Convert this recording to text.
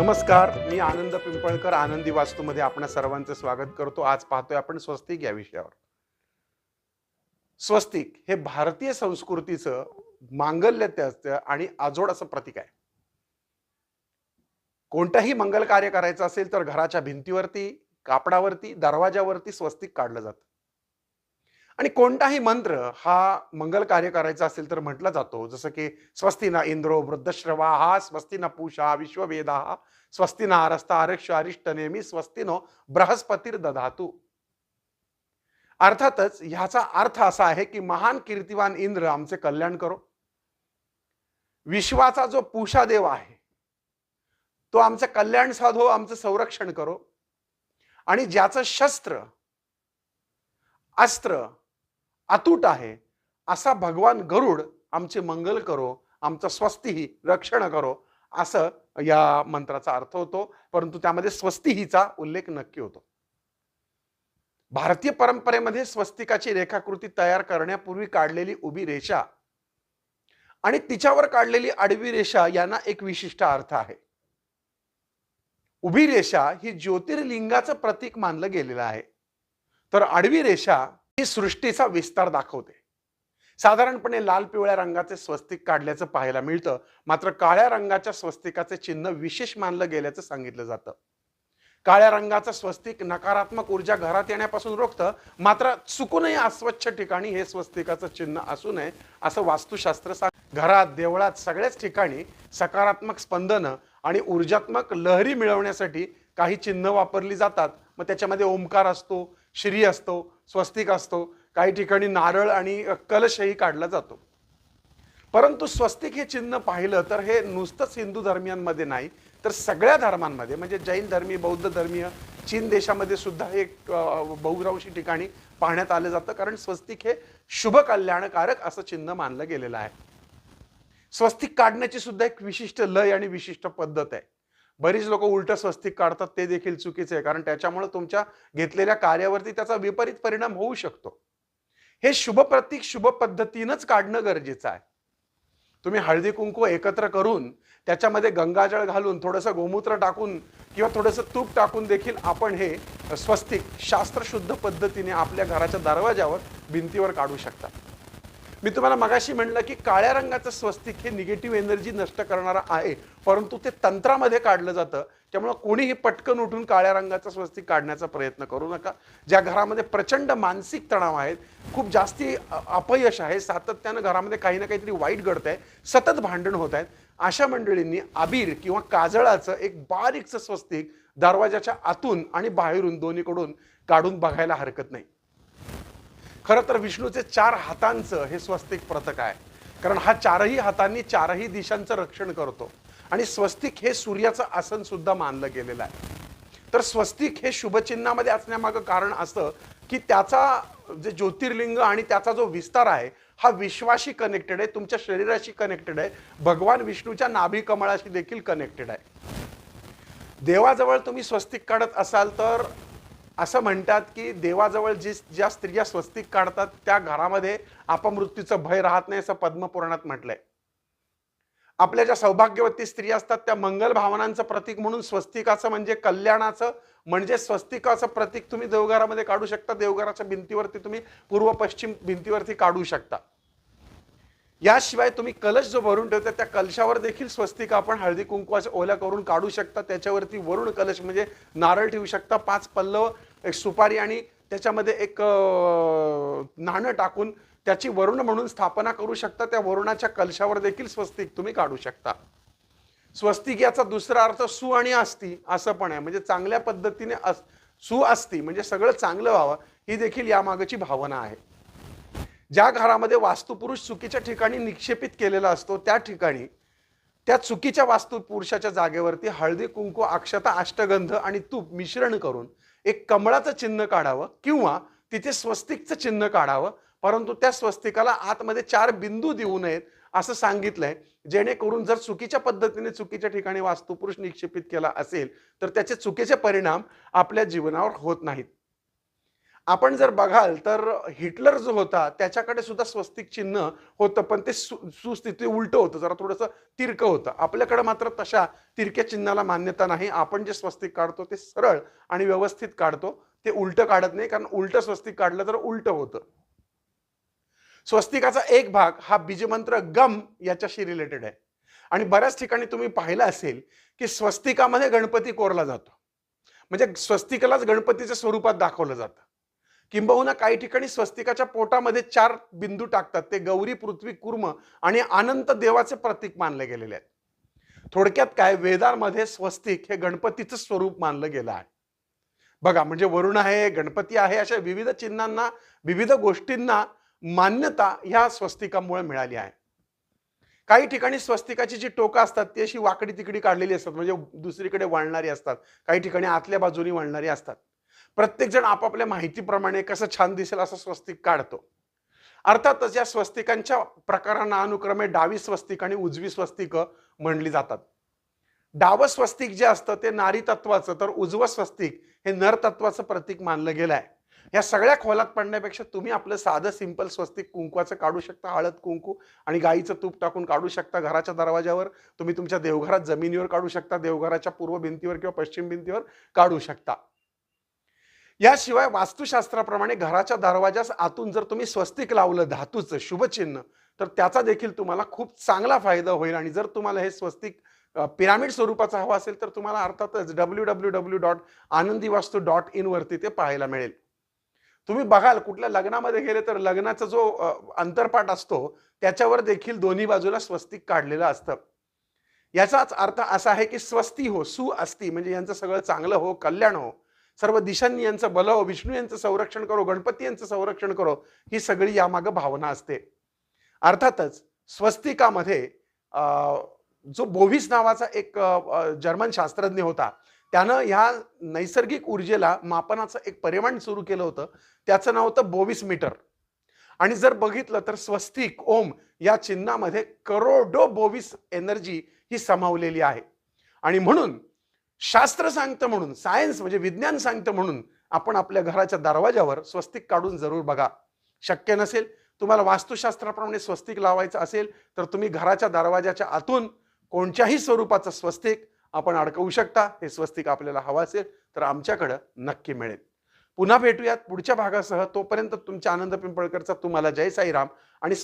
नमस्कार, मी आनंद पिंपळकर आनंदी वास्तूमध्ये आपणा सर्वांचं स्वागत करतो. आज पाहतोय आपण स्वस्तिक या विषयावर. स्वस्तिक हे भारतीय संस्कृतीचं मांगल्य आणि आजोड असं प्रतीक आहे. कोणतंही मंगल कार्य करायचं असेल तर घराच्या भिंतीवरती, कापडावरती, दरवाजावरती स्वस्तिक काढलं जातं. आणि कोणताही मंत्र हा मंगल कार्य करायचा असेल तर म्हटला जातो, जसं की स्वस्ति न इंद्रो वृद्धश्रवाः, स्वस्ति न पूषा विश्ववेदाः, स्वस्ति न आरस्ता आरक्ष अरिष्टनेमी, स्वस्ति नो बृहस्पतिर्दधातु. अर्थातच ह्याचा अर्थ असा आहे की महान कीर्तिवान इंद्र आमचे कल्याण करो. विश्वाचा जो पूषा देव आहे तो आमचं कल्याण साधो, आमचं संरक्षण करो. आणि ज्याचं शस्त्र अस्त्र अतूट आहे असा भगवान गरुड आमचे मंगल करो, आमचं स्वस्तिही रक्षण करो, असं या मंत्राचा अर्थ होतो. परंतु त्यामध्ये स्वस्तिहीचा उल्लेख नक्की होतो. भारतीय परंपरेमध्ये स्वस्तिकाची रेखाकृती तयार करण्यापूर्वी काढलेली उभी रेषा आणि तिच्यावर काढलेली आडवी रेषा यांना एक विशिष्ट अर्थ आहे. उभी रेषा ही ज्योतिर्लिंगाचं प्रतीक मानलं गेलेलं आहे, तर आडवी रेषा ही सृष्टीचा विस्तार दाखवते. साधारणपणे लाल पिवळ्या रंगाचे स्वस्तिक काढल्याचं पाहायला मिळतं, मात्र काळ्या रंगाच्या स्वस्तिकाचे चिन्ह विशेष मानलं गेल्याचं सांगितलं जातं. काळ्या रंगाचं स्वस्तिक नकारात्मक ऊर्जा घरात येण्यापासून रोखतं, मात्र चुकूनही अस्वच्छ ठिकाणी हे स्वस्तिकाचं चिन्ह असू नये असं वास्तुशास्त्र सांगतं. घरात, देवळात सगळ्याच ठिकाणी सकारात्मक स्पंदनं आणि ऊर्जात्मक लहरी मिळवण्यासाठी काही चिन्ह वापरली जातात. मग त्याच्यामध्ये ओंकार असतो, श्री असतो, स्वस्तिक असतो, काही ठिकाणी नारळ आणि कलशही काढला जातो. परंतु स्वस्तिक हे चिन्ह पाहिलं तर हे नुसतंच हिंदू धर्मियांमध्ये नाही, तर सगळ्या धर्मांमध्ये म्हणजे जैन धर्मी, बौद्ध धर्मीय, चीन देशामध्ये सुद्धा हे बहुतांशी ठिकाणी पाहण्यात आलं जातं. कारण स्वस्तिक हे शुभ कल्याणकारक असं चिन्ह मानलं गेलेलं आहे. स्वस्तिक काढण्याची सुद्धा एक विशिष्ट लय आणि विशिष्ट पद्धत आहे. बरीच लोक उलट स्वस्तिक काढतात, ते देखील चुकीचे आहे, कारण त्याच्यामुळे तुमच्या घेतलेल्या कार्यावरती त्याचा विपरीत परिणाम होऊ शकतो. हे शुभ प्रतीक शुभ पद्धतीनंच काढणं गरजेचं आहे. तुम्ही हळदी कुंकू एकत्र करून त्याच्यामध्ये गंगाजळ घालून थोडंसं गोमूत्र टाकून किंवा थोडंसं तूप टाकून देखील आपण हे स्वस्तिक शास्त्रशुद्ध पद्धतीने आपल्या घराच्या दरवाजावर, भिंतीवर काढू शकता. मी तुम्हाला मगाशी म्हणलं की काळ्या रंगाचं स्वस्तिक हे निगेटिव्ह एनर्जी नष्ट करणारा आहे, परंतु ते तंत्रामध्ये काढलं जातं. त्यामुळे कोणीही पटकन उठून काळ्या रंगाचं स्वस्तिक काढण्याचा प्रयत्न करू नका. ज्या घरामध्ये प्रचंड मानसिक तणाव आहेत, खूप जास्ती अपयश आहे, सातत्यानं घरामध्ये काही ना काहीतरी वाईट घडतंय, सतत भांडण होत आहेत, अशा मंडळींनी आबीर किंवा काजळाचं एक बारीकचं स्वस्तिक दरवाजाच्या आतून आणि बाहेरून दोन्हीकडून काढून बघायला हरकत नाही. खरं तर विष्णूचे 4 हातांचं हे स्वस्तिक प्रतीक आहे, कारण हा 4ही हातांनी 4ही दिशांचं रक्षण करतो. आणि स्वस्तिक हे सूर्याचं आसन सुद्धा मानलं गेलेलं आहे. तर स्वस्तिक हे शुभचिन्हामध्ये असण्यामागं कारण असं की त्याचा जे ज्योतिर्लिंग आणि त्याचा जो विस्तार आहे हा विश्वाशी कनेक्टेड आहे, तुमच्या शरीराशी कनेक्टेड आहे, भगवान विष्णूच्या नाभी कमळाशी देखील कनेक्टेड आहे. देवाजवळ तुम्ही स्वस्तिक काढत असाल तर असं म्हणतात की देवाजवळ ज्या स्त्रिया स्वस्तिक काढतात त्या घरामध्ये अपमृत्यूचं भय राहत नाही, असं पद्मपुराणात म्हटलंय. आपल्या ज्या सौभाग्यवती स्त्रिया असतात त्या मंगल भावनांचं प्रतीक म्हणून स्वस्तिकाचं म्हणजे कल्याणाचं, म्हणजे स्वस्तिकाचं प्रतीक तुम्ही देवघरामध्ये काढू शकता. देवघराच्या भिंतीवरती तुम्ही पूर्व पश्चिम भिंतीवरती काढू शकता. याशिवाय तुम्ही कलश जो भरून ठेवता त्या कलशावर देखील स्वस्तिक आपण हळदी कुंकवाच्या ओल्या करून काढू शकता. त्याच्यावरती वरुण कलश म्हणजे नारळ ठेवू शकता, 5 पल्लव, एक सुपारी आणि त्याच्यामध्ये एक नाणं टाकून त्याची वरुण म्हणून स्थापना करू शकता. त्या वरुणाच्या कलशावर देखील स्वस्तिक तुम्ही काढू शकता. स्वस्तिक याचा दुसरा अर्थ सु आणि अस्ति असं पण आहे, म्हणजे चांगल्या पद्धतीने सुअस्ति म्हणजे सगळं चांगलं व्हावं, ही देखील यामागची भावना आहे. ज्या घरामध्ये वास्तुपुरुष चुकीच्या ठिकाणी निक्षेपित केलेला असतो त्या ठिकाणी त्या चुकीच्या वास्तुपुरुषाच्या जागेवरती हळदी कुंकू, अक्षता, अष्टगंध आणि तूप मिश्रण करून एक कमळाचं चिन्ह काढावं किंवा तिथे स्वस्तिकचं चिन्ह काढावं. परंतु त्या स्वस्तिकाला आतमध्ये 4 बिंदू देऊ नयेत असं सांगितलंय, जेणेकरून जर चुकीच्या पद्धतीने चुकीच्या ठिकाणी वास्तुपुरुष निक्षेपित केला असेल तर त्याचे चुकीचे परिणाम आपल्या जीवनावर होत नाहीत. आपण जर बघाल तर हिटलर जो होता त्याच्याकडे सुद्धा स्वस्तिक चिन्ह होतं, पण ते सुस्थिती उलटं होतं, जरा थोडंसं तिरकं होतं. आपल्याकडे मात्र तशा तिरक्या चिन्हाला मान्यता नाही. आपण जे स्वस्तिक काढतो ते सरळ आणि व्यवस्थित काढतो, ते उलटं काढत नाही, कारण उलटं स्वस्तिक काढलं तर उलटं होतं. स्वस्तिकाचा एक भाग हा बीजमंत्र गम याच्याशी रिलेटेड आहे. आणि बऱ्याच ठिकाणी तुम्ही पाहिलं असेल की स्वस्तिकामध्ये गणपती कोरला जातो, म्हणजे स्वस्तिकालाच गणपतीच्या स्वरूपात दाखवलं जातं. किंबहुना काही ठिकाणी स्वस्तिकाच्या पोटामध्ये 4 बिंदू टाकतात, ते गौरी, पृथ्वी, कुर्म आणि अनंत देवाचे प्रतीक मानले गेलेले आहेत. थोडक्यात काय, वेदांमध्ये स्वस्तिक हे गणपतीचं स्वरूप मानलं गेलं आहे. बघा, म्हणजे वरुण आहे, गणपती आहे, अशा विविध चिन्हांना, विविध गोष्टींना मान्यता ह्या स्वस्तिकामुळे मिळाली आहे. काही ठिकाणी स्वस्तिकाची जी टोकं असतात ती अशी वाकडी तिकडी काढलेली असतात, म्हणजे दुसरीकडे वळणारी असतात. काही ठिकाणी आतल्या बाजूनी वळणारी असतात. प्रत्येक जण आपापल्या माहितीप्रमाणे कसं छान दिसेल असं स्वस्तिक काढतो. अर्थातच या स्वस्तिकांच्या प्रकारांना अनुक्रमे डावी स्वस्तिक आणि उजवी स्वस्तिक म्हणली जातात. डावं स्वस्तिक जे असतं ते नारी तत्वाचं, तर उजवं स्वस्तिक हे नर तत्वाचं प्रतीक मानलं गेलं आहे. या सगळ्या खोलात पडण्यापेक्षा तुम्ही आपलं साधं सिंपल स्वस्तिक कुंकवाचं काढू शकता, हळद कुंकू आणि गाईचं तूप टाकून काढू शकता. घराच्या दरवाजावर, तुम्ही तुमच्या देवघरात जमिनीवर काढू शकता, देवघराच्या पूर्व भिंतीवर किंवा पश्चिम भिंतीवर काढू शकता. याशिवाय वास्तुशास्त्राप्रमाणे घराच्या दरवाजास आतून जर तुम्ही स्वस्तिक लावलं धातूचं शुभचिन्ह, तर त्याचा देखील तुम्हाला खूप चांगला फायदा होईल. आणि जर तुम्हाला हे स्वस्तिक पिरामिड स्वरूपाचा हवा असेल तर तुम्हाला अर्थातच www.anandivastu.in वरती ते पाहायला मिळेल. तुम्ही बघाल कुठल्या लग्नामध्ये गेले तर लग्नाचा जो अंतरपाट असतो त्याच्यावर देखील दोन्ही बाजूला स्वस्तिक काढलेलं असतं. याचाच अर्थ असा आहे की स्वस्ती हो, सु अस्ती, म्हणजे यांचं सगळं चांगलं हो, कल्याण हो, सर्व दिशांनी यांचं भलं हो, विष्णू यांचं संरक्षण करो, गणपती यांचं संरक्षण करो, ही सगळी यामागं भावना असते. अर्थातच स्वस्तिकामध्ये जो बोव्हिस नावाचा एक जर्मन शास्त्रज्ञ होता, त्यानं ह्या नैसर्गिक ऊर्जेला मापनाचं एक परिमाण सुरू केलं होतं. त्याचं नाव होतं बोव्हिस मीटर. आणि जर बघितलं तर स्वस्तिक ओम या चिन्हामध्ये करोडो बोव्हिस एनर्जी ही समावलेली आहे. आणि म्हणून शास्त्र सांगतं, म्हणून सायन्स म्हणजे विज्ञान सांगतं, म्हणून आपण आपल्या घराच्या दरवाजावर स्वस्तिक काढून जरूर बघा. शक्य नसेल, तुम्हाला वास्तुशास्त्राप्रमाणे स्वस्तिक लावायचं असेल तर तुम्ही घराच्या दरवाजाच्या आतून कोणत्याही स्वरूपाचं स्वस्तिक आपण अडकवू शकता. हे स्वस्तिक आपल्याला हवं असेल तर आमच्याकडं नक्की मिळेल. पुन्हा भेटूयात पुढच्या भागासह. तोपर्यंत तुमच्या आनंद पिंपळकरचा तुम्हाला जय साईराम आणि